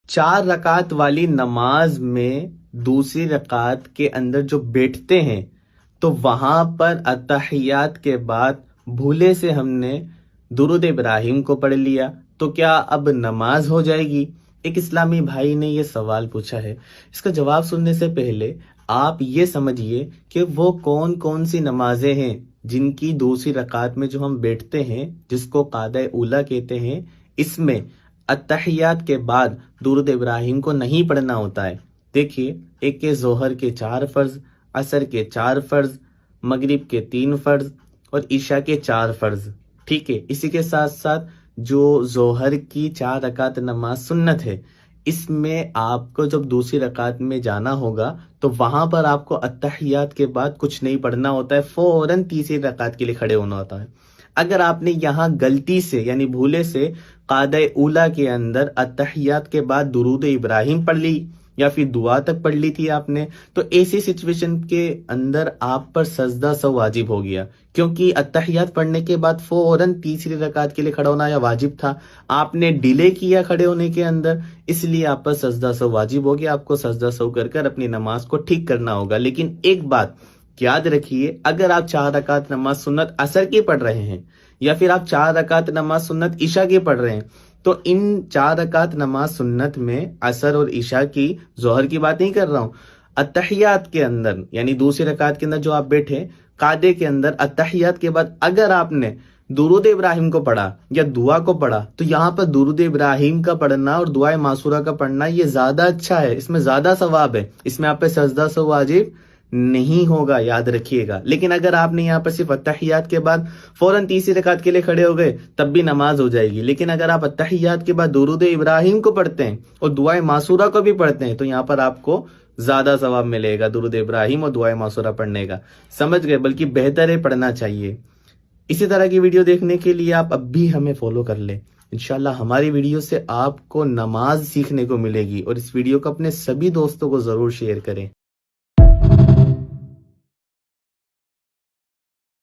4 رکعت والی نماز میں دوسری رکعت کے اندر جو بیٹھتے ہیں تو وہاں پر اتحیات کے بعد بھولے سے ہم نے درود ابراہیم کو پڑھ لیا تو کیا اب نماز ہو جائے گی؟ ایک اسلامی بھائی نے یہ سوال پوچھا ہے۔ اس کا جواب سننے سے پہلے آپ یہ سمجھیے کہ وہ کون کون سی نمازیں ہیں جن کی دوسری رکعت میں جو ہم بیٹھتے ہیں، جس کو قعدہ اولیٰ کہتے ہیں، اس میں اتحیات کے بعد درود ابراہیم کو نہیں پڑھنا ہوتا ہے۔ دیکھیے، ایک کے ظہر کے 4 فرض، عصر کے 4 فرض، مغرب کے 3 فرض اور عشاء کے 4 فرض، ٹھیک ہے۔ اسی کے ساتھ ساتھ جو ظہر کی 4 رکعت نماز سنت ہے، اس میں آپ کو جب دوسری رکعت میں جانا ہوگا تو وہاں پر آپ کو اتحیات کے بعد کچھ نہیں پڑھنا ہوتا ہے، فوراً تیسری رکعت کے لیے کھڑے ہونا ہوتا ہے۔ اگر آپ نے یہاں غلطی سے یعنی بھولے سے قعدہ اولیٰ کے اندر اتحیات کے بعد درود ابراہیم پڑھ لی یا پھر دعا تک پڑھ لی تھی آپ نے، تو ایسی سچویشن کے اندر آپ پر سجدہ سہو واجب ہو گیا، کیونکہ اتحیات پڑھنے کے بعد فوراً تیسری رکعت کے لیے کھڑا ہونا یا واجب تھا، آپ نے ڈیلے کیا کھڑے ہونے کے اندر، اس لیے آپ پر سجدہ سہو واجب ہو گیا۔ آپ کو سجدہ سہو کر کر اپنی نماز کو ٹھیک کرنا ہوگا۔ لیکن ایک بات یاد رکھیے، اگر آپ 4 رکعت نماز سنت عصر کی پڑھ رہے ہیں یا پھر آپ 4 رکعت نماز سنت عشاء کی پڑھ رہے ہیں، تو ان 4 رکعت نماز سنت میں عصر اور عشاء کی، ظہر کی بات نہیں کر رہا ہوں، اتحیات کے اندر یعنی دوسری رکعت کے اندر جو آپ بیٹھے قعدے کے اندر، اتحیات کے بعد اگر آپ نے درود ابراہیم کو پڑھا یا دعا کو پڑھا تو یہاں پر درود ابراہیم کا پڑھنا اور دعائے معصورہ کا پڑھنا یہ زیادہ اچھا ہے، اس میں زیادہ ثواب ہے، اس میں آپ پہ سجدہ سہو واجب نہیں ہوگا، یاد رکھیے گا۔ لیکن اگر آپ نے یہاں پر صرف اتحیات کے بعد فوراً تیسری رکعت کے لیے کھڑے ہو گئے تب بھی نماز ہو جائے گی۔ لیکن اگر آپ اتحیات کے بعد درود ابراہیم کو پڑھتے ہیں اور دعائے معصورہ کو بھی پڑھتے ہیں تو یہاں پر آپ کو زیادہ ثواب ملے گا درود ابراہیم اور دعائے معصورہ پڑھنے کا، سمجھ گئے؟ بلکہ بہتر ہے، پڑھنا چاہیے۔ اسی طرح کی ویڈیو دیکھنے کے لیے آپ اب بھی ہمیں فالو کر لیں۔ انشاءاللہ ہماری ویڈیو سے آپ کو نماز سیکھنے کو ملے گی، اور اس ویڈیو کو اپنے سبھی دوستوں کو ضرور شیئر کریں۔